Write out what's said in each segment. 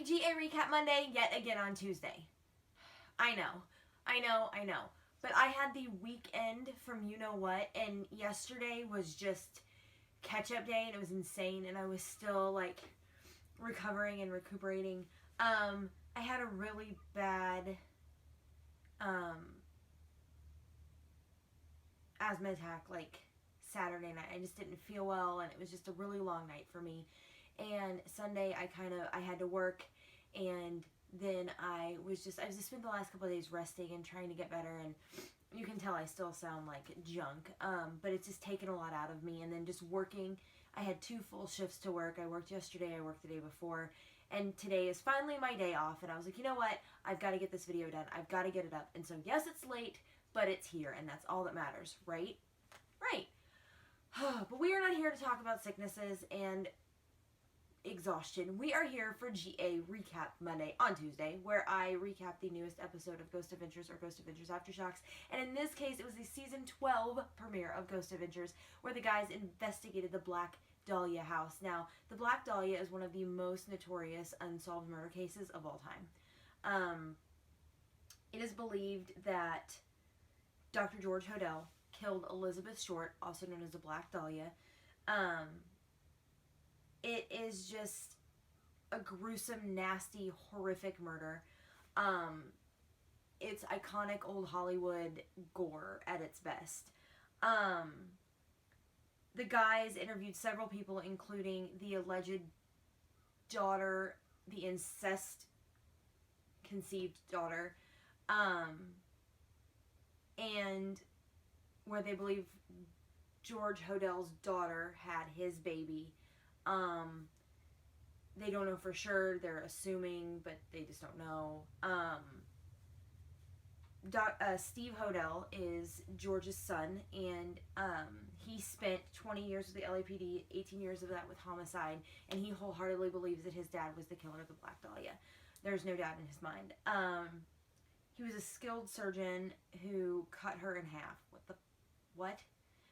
Happy GA Recap Monday yet again on Tuesday. I know. But I had the weekend from you know what, and yesterday was just catch-up day, and it was insane, and I was still, like, recovering and recuperating. I had a really bad asthma attack, like, Saturday night. I just didn't feel well, and it was just a really long night for me. And Sunday, I had to work, and then I just spent the last couple of days resting and trying to get better, and you can tell I still sound like junk, but it's just taken a lot out of me. And then just working, I had 2 full shifts to work. I worked yesterday, I worked the day before, and today is finally my day off, and I was like, you know what, I've got to get this video done, I've got to get it up. And so yes, it's late, but it's here, and that's all that matters, right? Right. But we are not here to talk about sicknesses and exhaustion. We are here for GA Recap Monday on Tuesday, where I recap the newest episode of Ghost Adventures or Ghost Adventures Aftershocks. And in this case, it was the season 12 premiere of Ghost Adventures, where the guys investigated the Black Dahlia house. Now, the Black Dahlia is one of the most notorious unsolved murder cases of all time. It is believed that Dr. George Hodel killed Elizabeth Short, also known as the Black Dahlia. It is just a gruesome, nasty, horrific murder. It's iconic old Hollywood gore at its best. The guys interviewed several people, including the alleged daughter, the incest-conceived daughter, and where they believe George Hodel's daughter had his baby. They don't know for sure. They're assuming, but they just don't know. Steve Hodel is George's son, and he spent 20 years with the LAPD, 18 years of that with homicide, and he wholeheartedly believes that his dad was the killer of the Black Dahlia. There's no doubt in his mind. He was a skilled surgeon who cut her in half. What?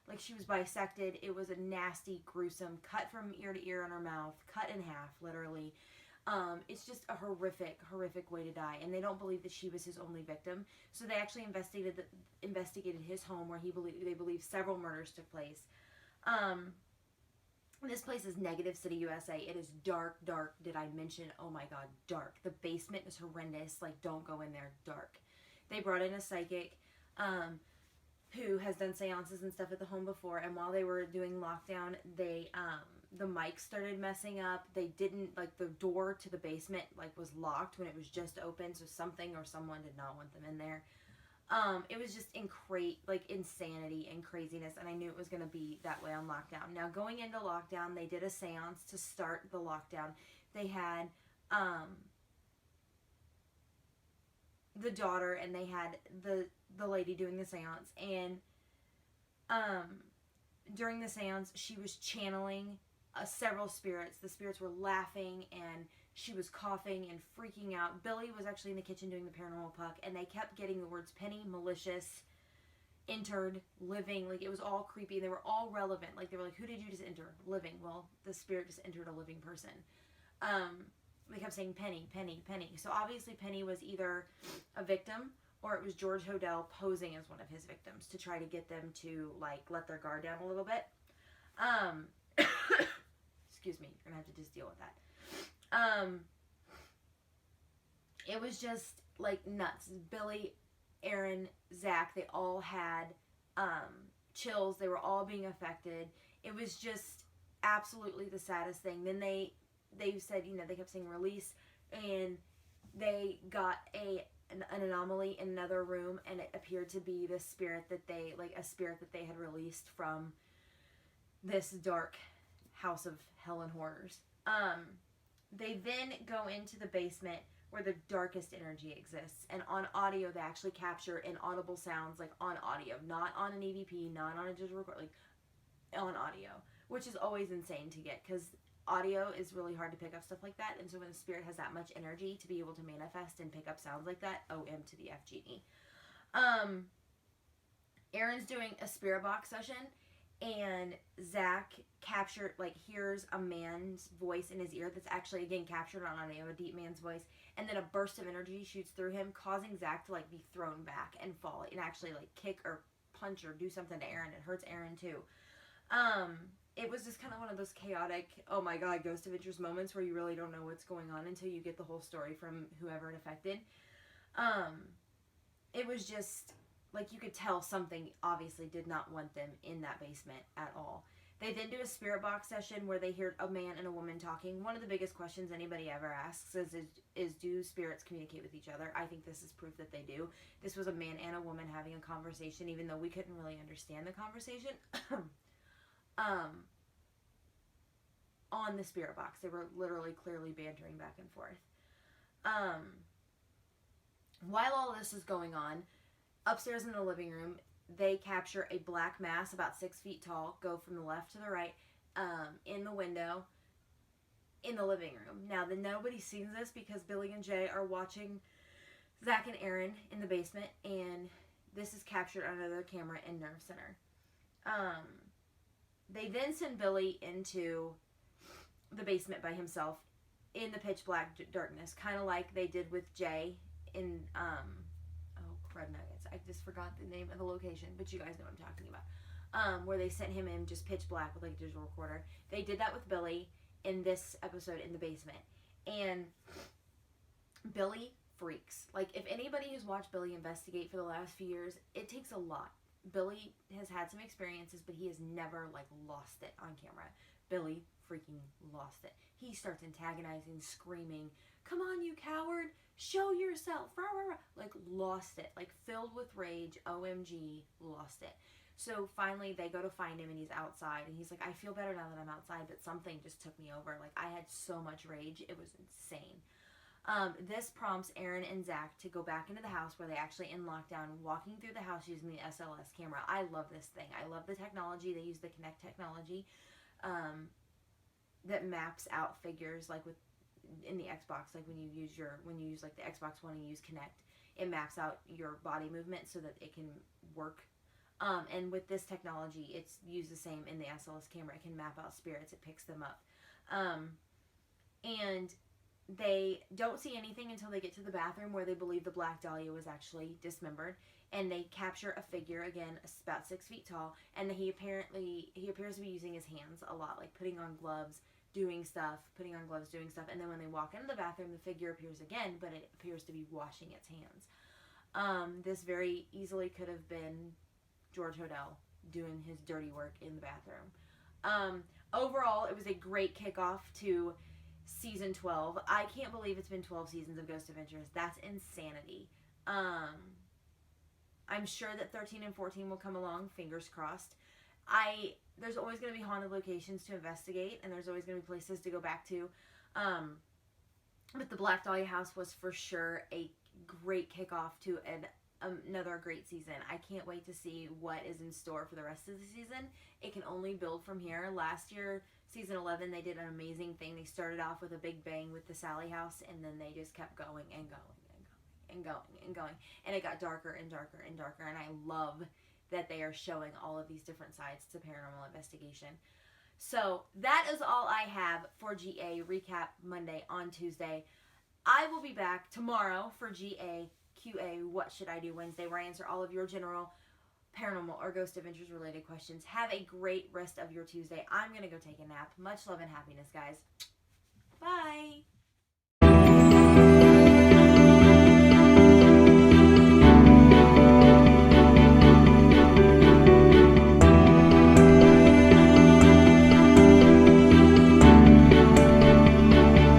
Like, she was bisected. It was a nasty, gruesome cut from ear to ear on her mouth, cut in half, literally. It's just a horrific, horrific way to die, and they don't believe that she was his only victim. So they actually investigated his home, where they believe several murders took place. This place is Negative City, USA. It is dark, dark. Did I mention? Oh my God, dark. The basement is horrendous. Like, don't go in there. Dark. They brought in a psychic, who has done seances and stuff at the home before, and while they were doing lockdown, the mic started messing up. They didn't, like, the door to the basement, like, was locked when it was just open, so something or someone did not want them in there. It was just insanity and craziness, and I knew it was going to be that way on lockdown. Now, going into lockdown, they did a seance to start the lockdown. They had, the daughter, and they had the lady doing the seance, and during the seance, she was channeling several spirits. The spirits were laughing, and she was coughing and freaking out. Billy was actually in the kitchen doing the paranormal puck, and they kept getting the words penny, malicious, entered, living. Like, it was all creepy, and they were all relevant. Like, they were like, who did you just enter? Living. Well, the spirit just entered a living person. They kept saying Penny, Penny, Penny. So obviously Penny was either a victim, or it was George Hodel posing as one of his victims to try to get them to, like, let their guard down a little bit. Excuse me, you're gonna have to just deal with that. It was just, like, nuts. Billy, Aaron, Zach, they all had chills. They were all being affected. It was just absolutely the saddest thing. Then they said, they kept saying release, and they got an anomaly in another room, and it appeared to be the spirit that a spirit that they had released from this dark house of hell and horrors. They then go into the basement where the darkest energy exists, and on audio they actually capture inaudible sounds, like on audio, not on an EVP, not on a digital record, like on audio, which is always insane to get, because audio is really hard to pick up stuff like that, and so when the spirit has that much energy to be able to manifest and pick up sounds like that, OM to the FGE. Aaron's doing a spirit box session, and Zach captured, like, hears a man's voice in his ear that's actually, again, captured on audio, a deep man's voice, and then a burst of energy shoots through him, causing Zach to, like, be thrown back and fall, and actually, like, kick or punch or do something to Aaron. It hurts Aaron, too. It was just kind of one of those chaotic, oh my god, Ghost Adventures moments where you really don't know what's going on until you get the whole story from whoever it affected. It was just, like, you could tell something obviously did not want them in that basement at all. They then do a spirit box session where they hear a man and a woman talking. One of the biggest questions anybody ever asks is do spirits communicate with each other? I think this is proof that they do. This was a man and a woman having a conversation, even though we couldn't really understand the conversation. On the spirit box. They were literally clearly bantering back and forth. While all this is going on, upstairs in the living room, they capture a black mass about 6 feet tall, go from the left to the right, in the window, in the living room. Now, nobody sees this because Billy and Jay are watching Zach and Aaron in the basement, and this is captured under their camera in Nerve Center. They then send Billy into the basement by himself in the pitch black darkness, kind of like they did with Jay in, Crud Nuggets. I just forgot the name of the location, but you guys know what I'm talking about. Where they sent him in just pitch black with, like, a digital recorder. They did that with Billy in this episode in the basement. And Billy freaks. Like, if anybody has watched Billy investigate for the last few years, it takes a lot. Billy has had some experiences, but he has never, like, lost it on camera. Billy freaking lost it. He starts antagonizing, screaming, "Come on, you coward! Show yourself!" Rah, rah, rah. Like, lost it. Like, filled with rage. OMG, lost it. So finally, they go to find him, and he's outside. And he's like, "I feel better now that I'm outside, but something just took me over. Like, I had so much rage. It was insane." This prompts Aaron and Zach to go back into the house where they actually in lockdown, walking through the house using the SLS camera. I love this thing. I love the technology. They use the Kinect technology that maps out figures, like with in the Xbox, like when you use like the Xbox One and you use Kinect, it maps out your body movement so that it can work. And with this technology, it's used the same in the SLS camera. It can map out spirits. It picks them up. And they don't see anything until they get to the bathroom where they believe the Black Dahlia was actually dismembered. And they capture a figure, again, about 6 feet tall. And he appears to be using his hands a lot, like putting on gloves, doing stuff. And then when they walk into the bathroom, the figure appears again, but it appears to be washing its hands. This very easily could have been George Hodel doing his dirty work in the bathroom. Overall, it was a great kickoff to season 12. I can't believe it's been 12 seasons of Ghost Adventures. That's insanity. I'm sure that 13 and 14 will come along, fingers crossed. There's always going to be haunted locations to investigate, and there's always going to be places to go back to. But the Black Dahlia house was for sure a great kickoff to another great season. I can't wait to see what is in store for the rest of the season. It can only build from here. Last year, season 11, they did an amazing thing. They started off with a big bang with the Sally house, and then they just kept going and going and going and going. And it got darker and darker and darker, and I love that they are showing all of these different sides to paranormal investigation. So that is all I have for GA Recap Monday on Tuesday. I will be back tomorrow for GA QA What Should I Do Wednesday, where I answer all of your general paranormal or Ghost Adventures related questions. Have a great rest of your Tuesday. I'm going to go take a nap. Much love and happiness, guys.